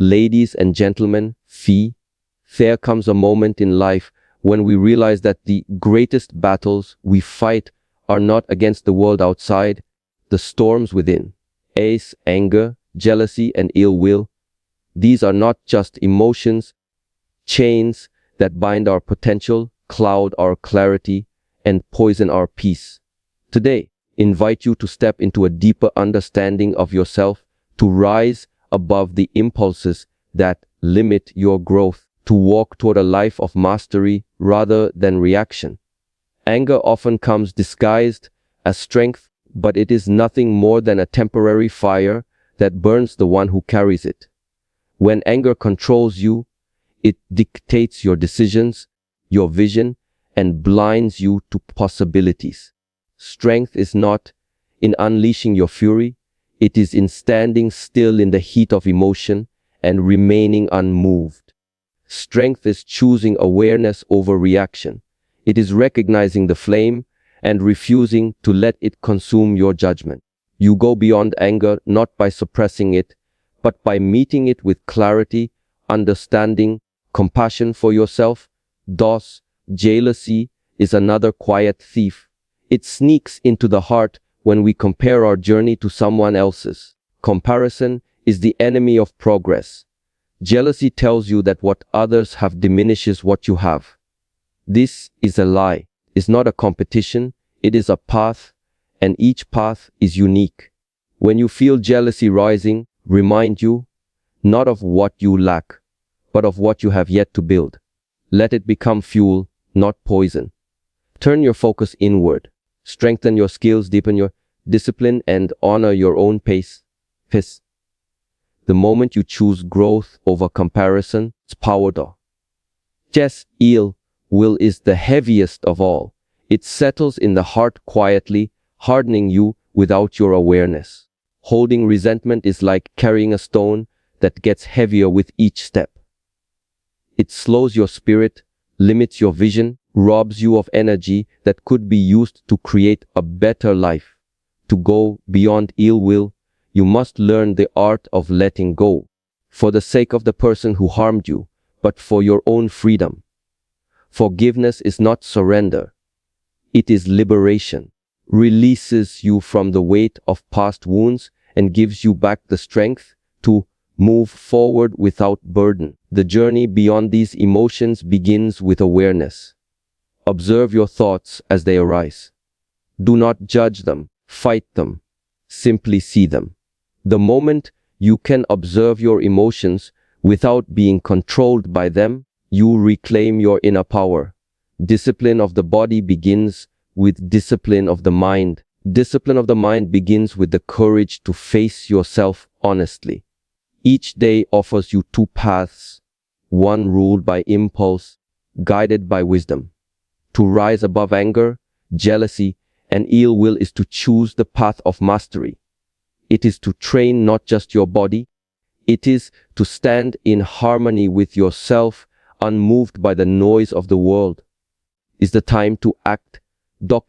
Ladies and gentlemen, there comes a moment in life when we realize that the greatest battles we fight are not against the world outside, the storms within. Anger, jealousy, and ill will. These are not just emotions, chains that bind our potential, cloud our clarity, and poison our peace. Today, invite you to step into a deeper understanding of yourself, to rise above the impulses that limit your growth, to walk toward a life of mastery rather than reaction. Anger often comes disguised as strength, but it is nothing more than a temporary fire that burns the one who carries it. When anger controls you, it dictates your decisions, your vision, and blinds you to possibilities. Strength is not in unleashing your fury, it is in standing still in the heat of emotion and remaining unmoved. Strength is choosing awareness over reaction. It is recognizing the flame and refusing to let it consume your judgment. You go beyond anger not by suppressing it, but by meeting it with clarity, understanding, compassion for yourself. Jealousy is another quiet thief. It sneaks into the heart when we compare our journey to someone else's. Comparison is the enemy of progress. Jealousy tells you that what others have diminishes what you have. This is a lie. It's not a competition, it is a path, and each path is unique. When you feel jealousy rising, remind you not of what you lack, but of what you have yet to build. Let it become fuel, not poison. Turn your focus inward. Strengthen your skills, deepen your discipline, and honor your own pace. The moment you choose growth over comparison, it's power. Ill will is the heaviest of all. It settles in the heart quietly, hardening you without your awareness. Holding resentment is like carrying a stone that gets heavier with each step. It slows your spirit, limits your vision, robs you of energy that could be used to create a better life. To go beyond ill will, you must learn the art of letting go, for the sake of the person who harmed you, but for your own freedom. Forgiveness is not surrender. It is liberation. Releases you from the weight of past wounds and gives you back the strength to move forward without burden. The journey beyond these emotions begins with awareness. Observe your thoughts as they arise. Do not judge them, fight them. Simply see them. The moment you can observe your emotions without being controlled by them, you reclaim your inner power. Discipline of the body begins with discipline of the mind. Discipline of the mind begins with the courage to face yourself honestly. Each day offers you two paths, one ruled by impulse, guided by wisdom. To rise above anger, jealousy, and ill will is to choose the path of mastery. It is to train not just your body, it is to stand in harmony with yourself, unmoved by the noise of the world. Is the time to act. Do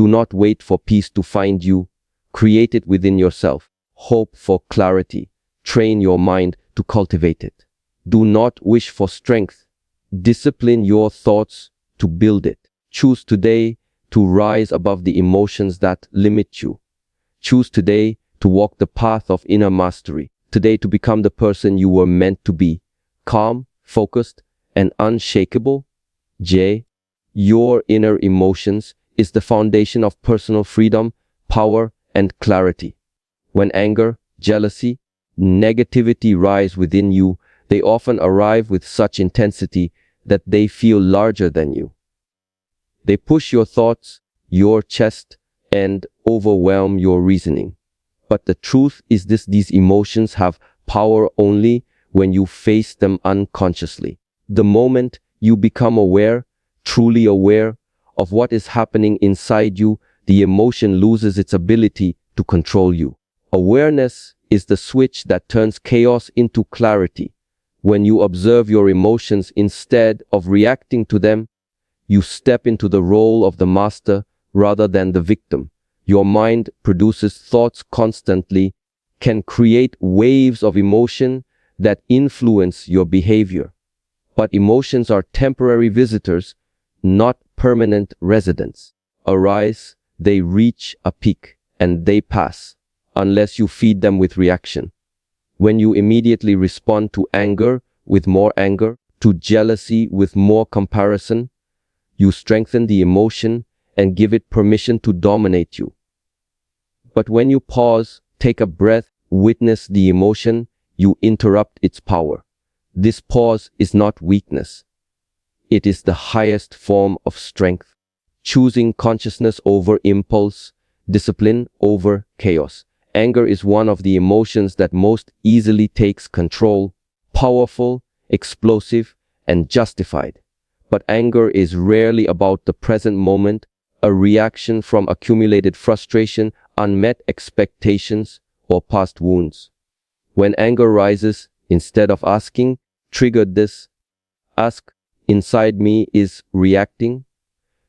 not wait for peace to find you. Create it within yourself. Hope for clarity. Train your mind to cultivate it. Do not wish for strength. Discipline your thoughts to build it. Choose today to rise above the emotions that limit you. Choose today to walk the path of inner mastery. Today to become the person you were meant to be. Calm, focused, and unshakable. Your inner emotions is the foundation of personal freedom, power, and clarity. When anger, jealousy, negativity rise within you, they often arrive with such intensity that they feel larger than you. They push your thoughts, your chest, and overwhelm your reasoning. But the truth is these emotions have power only when you face them unconsciously. The moment you become aware, truly aware, of what is happening inside you, the emotion loses its ability to control you. Awareness is the switch that turns chaos into clarity. When you observe your emotions instead of reacting to them, you step into the role of the master rather than the victim. Your mind produces thoughts constantly, can create waves of emotion that influence your behavior. But emotions are temporary visitors, not permanent residents. Arise, they reach a peak, and they pass, unless you feed them with reaction. When you immediately respond to anger with more anger, to jealousy with more comparison, you strengthen the emotion and give it permission to dominate you. But when you pause, take a breath, witness the emotion, you interrupt its power. This pause is not weakness. It is the highest form of strength. Choosing consciousness over impulse, discipline over chaos. Anger is one of the emotions that most easily takes control, powerful, explosive, and justified. But anger is rarely about the present moment, a reaction from accumulated frustration, unmet expectations, or past wounds. When anger rises, instead of asking, "Triggered this?" ask, "Inside me is reacting?"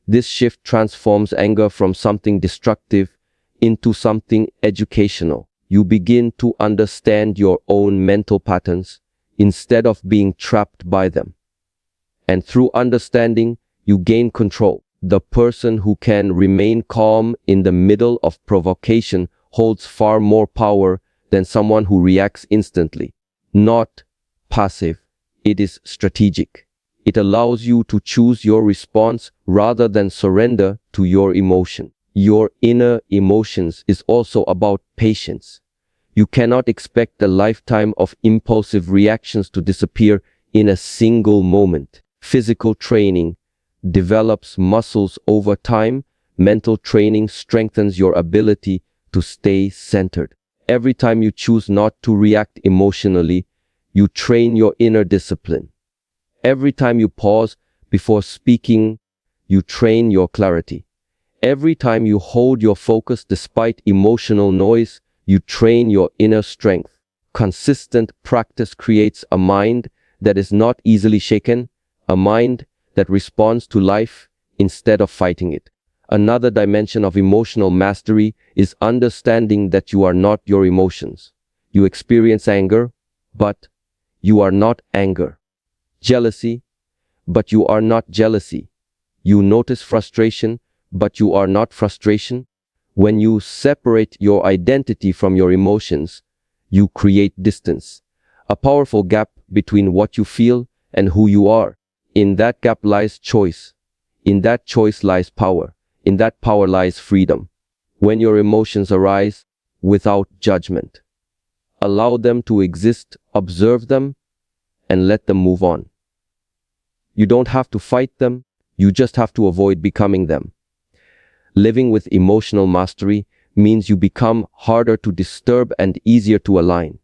This shift transforms anger from something destructive into something educational. You begin to understand your own mental patterns instead of being trapped by them. And through understanding, you gain control. The person who can remain calm in the middle of provocation holds far more power than someone who reacts instantly. Not passive, it is strategic. It allows you to choose your response rather than surrender to your emotion. Your inner emotions is also about patience. You cannot expect a lifetime of impulsive reactions to disappear in a single moment. Physical training develops muscles over time. Mental training strengthens your ability to stay centered. Every time you choose not to react emotionally, you train your inner discipline. Every time you pause before speaking, you train your clarity. Every time you hold your focus despite emotional noise, you train your inner strength. Consistent practice creates a mind that is not easily shaken, a mind that responds to life instead of fighting it. Another dimension of emotional mastery is understanding that you are not your emotions. You experience anger, but you are not anger. Jealousy, but you are not jealousy. You notice frustration, but you are not frustration. When you separate your identity from your emotions, you create distance, a powerful gap between what you feel and who you are. In that gap lies choice. In that choice lies power. In that power lies freedom. When your emotions arise without judgment, allow them to exist, observe them, and let them move on. You don't have to fight them, you just have to avoid becoming them. Living with emotional mastery means you become harder to disturb and easier to align.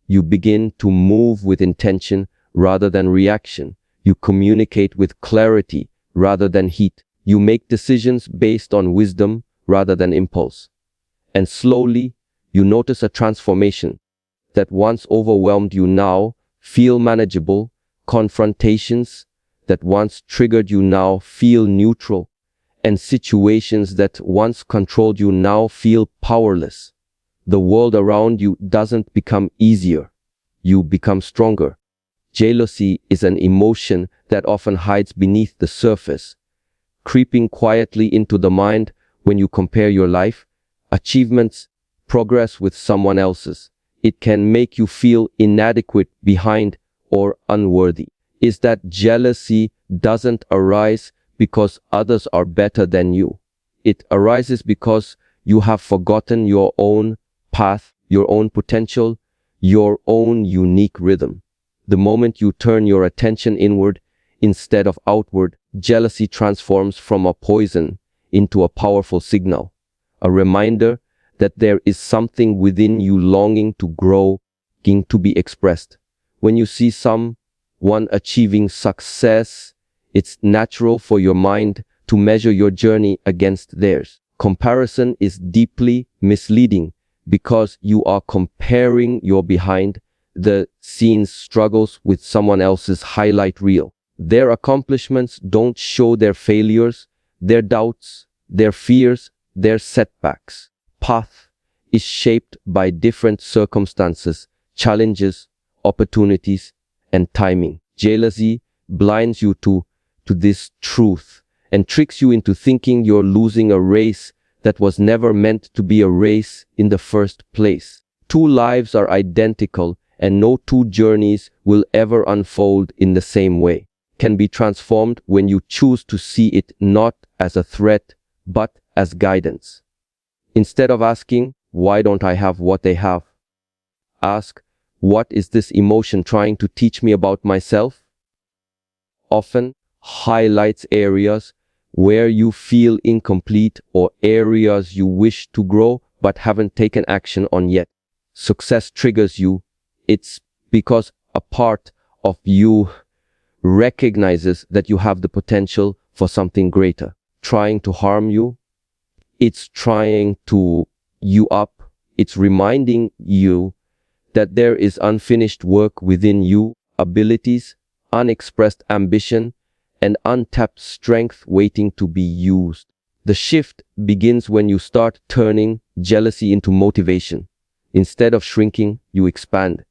You begin to move with intention rather than reaction. You communicate with clarity rather than heat. You make decisions based on wisdom rather than impulse. And slowly, you notice a transformation. That once overwhelmed you now feel manageable. Confrontations that once triggered you now feel neutral. And situations that once controlled you now feel powerless. The world around you doesn't become easier. You become stronger. Jealousy is an emotion that often hides beneath the surface, creeping quietly into the mind when you compare your life, achievements, progress with someone else's. It can make you feel inadequate, behind, or unworthy. Is that jealousy doesn't arise because others are better than you. It arises because you have forgotten your own path, your own potential, your own unique rhythm. The moment you turn your attention inward instead of outward, jealousy transforms from a poison into a powerful signal, a reminder that there is something within you longing to grow, longing to be expressed. When you see someone achieving success, it's natural for your mind to measure your journey against theirs. Comparison is deeply misleading because you are comparing your behind the scenes struggles with someone else's highlight reel. Their accomplishments don't show their failures, their doubts, their fears, their setbacks. Path is shaped by different circumstances, challenges, opportunities, and timing. Jealousy blinds you to this truth and tricks you into thinking you're losing a race that was never meant to be a race in the first place. Two lives are identical, and no two journeys will ever unfold in the same way. Can be transformed when you choose to see it not as a threat, but as guidance. Instead of asking, why don't I have what they have? Ask, what is this emotion trying to teach me about myself? Often highlights areas where you feel incomplete or areas you wish to grow but haven't taken action on yet. Success triggers you. It's because a part of you recognizes that you have the potential for something greater. Trying to harm you, it's trying to you up. It's reminding you that there is unfinished work within you, abilities, unexpressed ambition, and untapped strength waiting to be used. The shift begins when you start turning jealousy into motivation. Instead of shrinking, you expand.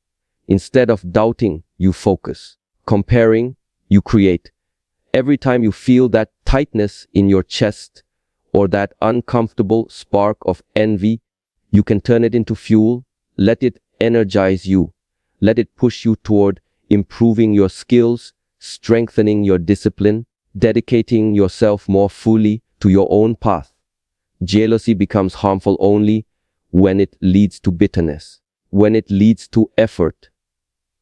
Instead of doubting, you focus. Comparing, you create. Every time you feel that tightness in your chest or that uncomfortable spark of envy, you can turn it into fuel. Let it energize you. Let it push you toward improving your skills, strengthening your discipline, dedicating yourself more fully to your own path. Jealousy becomes harmful only when it leads to bitterness. When it leads to effort,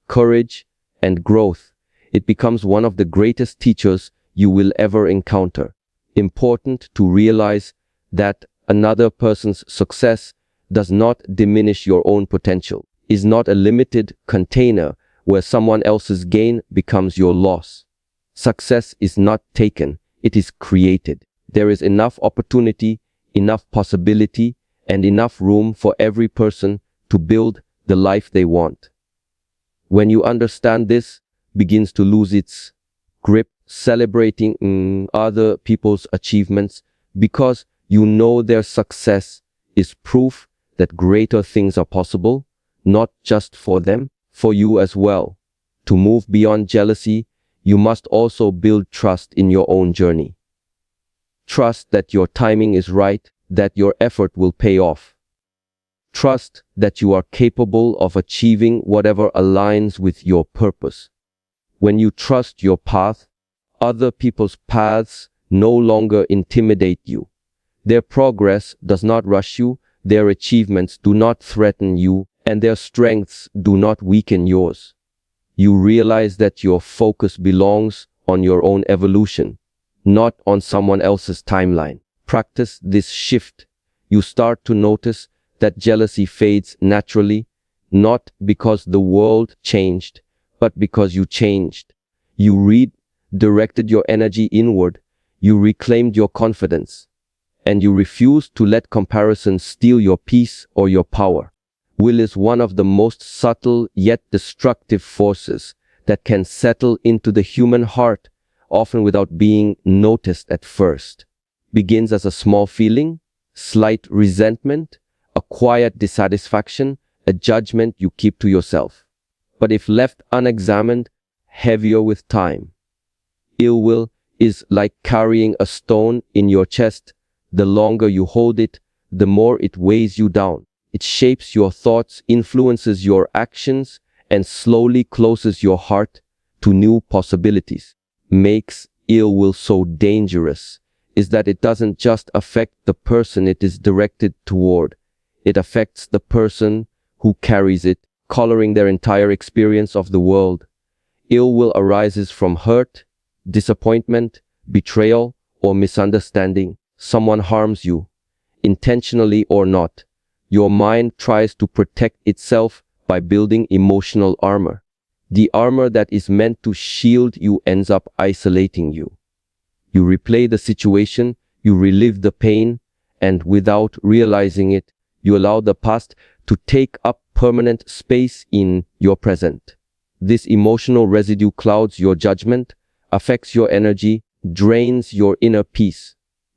courage, and growth, it becomes one of the greatest teachers you will ever encounter. Important to realize that another person's success does not diminish your own potential, is not a limited container where someone else's gain becomes your loss. Success is not taken, it is created. There is enough opportunity, enough possibility, and enough room for every person to build the life they want. When you understand this, begins to lose its grip, celebrating other people's achievements because you know their success is proof that greater things are possible, not just for them, for you as well. To move beyond jealousy, you must also build trust in your own journey. Trust that your timing is right, that your effort will pay off. Trust that you are capable of achieving whatever aligns with your purpose. When you trust your path, other people's paths no longer intimidate you. Their progress does not rush you, their achievements do not threaten you, and their strengths do not weaken yours. You realize that your focus belongs on your own evolution, not on someone else's timeline. Practice this shift. You start to notice that jealousy fades naturally, not because the world changed, but because you changed. You redirected your energy inward, you reclaimed your confidence, and you refused to let comparison steal your peace or your power. Will is one of the most subtle yet destructive forces that can settle into the human heart, often without being noticed at first. Begins as a small feeling, slight resentment, a quiet dissatisfaction, a judgment you keep to yourself. But if left unexamined, heavier with time. Ill will is like carrying a stone in your chest. The longer you hold it, the more it weighs you down. It shapes your thoughts, influences your actions, and slowly closes your heart to new possibilities. Makes ill will so dangerous is that it doesn't just affect the person it is directed toward. It affects the person who carries it, coloring their entire experience of the world. Ill will arises from hurt, disappointment, betrayal, or misunderstanding. Someone harms you, intentionally or not. Your mind tries to protect itself by building emotional armor. The armor that is meant to shield you ends up isolating you. You replay the situation, you relive the pain, and without realizing it, you allow the past to take up permanent space in your present. This emotional residue clouds your judgment, affects your energy, drains your inner peace.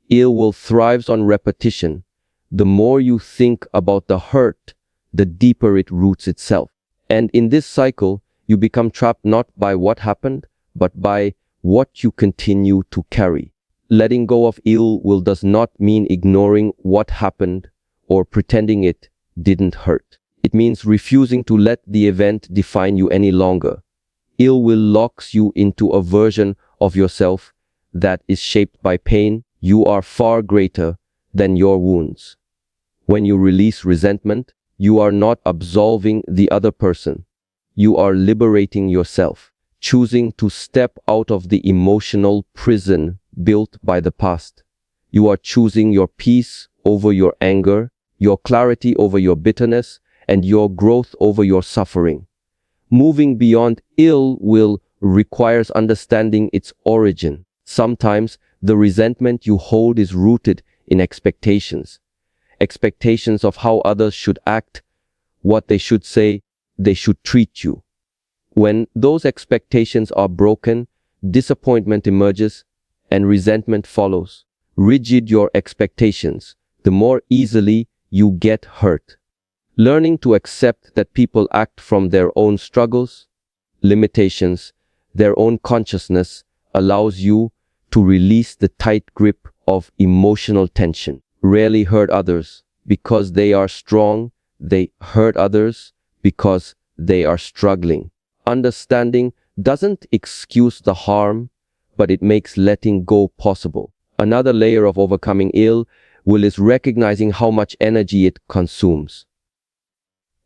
Ill will thrives on repetition. The more you think about the hurt, the deeper it roots itself. And in this cycle, you become trapped not by what happened, but by what you continue to carry. Letting go of ill will does not mean ignoring what happened or pretending it didn't hurt. It means refusing to let the event define you any longer. Ill will locks you into a version of yourself that is shaped by pain. You are far greater than your wounds. When you release resentment, you are not absolving the other person. You are liberating yourself, choosing to step out of the emotional prison built by the past. You are choosing your peace over your anger, your clarity over your bitterness, and your growth over your suffering. Moving beyond ill will requires understanding its origin. Sometimes the resentment you hold is rooted in expectations. Expectations of how others should act, what they should say, they should treat you. When those expectations are broken, disappointment emerges and resentment follows. Rigid your expectations, the more easily you get hurt. Learning to accept that people act from their own struggles, limitations, their own consciousness allows you to release the tight grip of emotional tension. Rarely hurt others because they are strong, they hurt others because they are struggling. Understanding doesn't excuse the harm, but it makes letting go possible. Another layer of overcoming ill will is recognizing how much energy it consumes.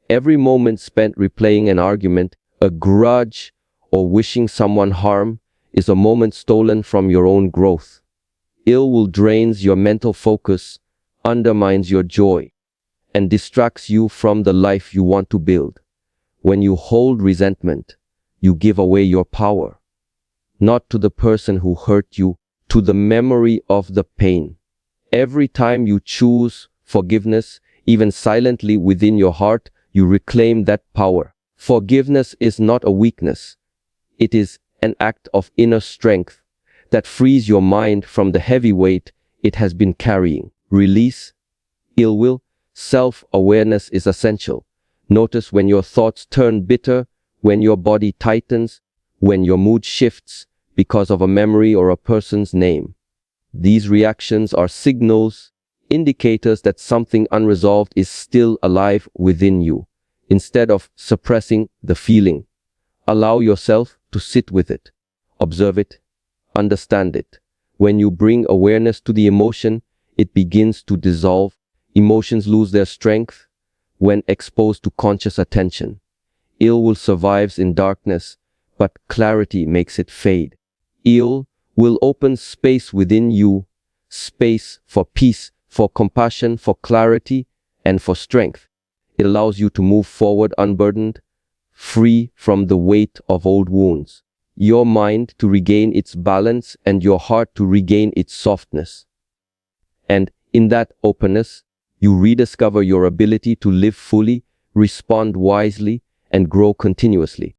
Every moment spent replaying an argument, a grudge, or wishing someone harm is a moment stolen from your own growth. Ill will drains your mental focus, undermines your joy, and distracts you from the life you want to build. When you hold resentment, you give away your power, not to the person who hurt you, to the memory of the pain. Every time you choose forgiveness, even silently within your heart, you reclaim that power. Forgiveness is not a weakness. It is an act of inner strength that frees your mind from the heavy weight it has been carrying. Release ill will. Self-awareness is essential. Notice when your thoughts turn bitter, when your body tightens, when your mood shifts because of a memory or a person's name. These reactions are signals, indicators that something unresolved is still alive within you. Instead of suppressing the feeling, allow yourself to sit with it, observe it, understand it. When you bring awareness to the emotion, it begins to dissolve. Emotions lose their strength when exposed to conscious attention. Ill will survives in darkness, but clarity makes it fade. Ill will open space within you, space for peace, for compassion, for clarity, and for strength. It allows you to move forward unburdened, free from the weight of old wounds. Your mind to regain its balance and your heart to regain its softness. And in that openness, you rediscover your ability to live fully, respond wisely, and grow continuously.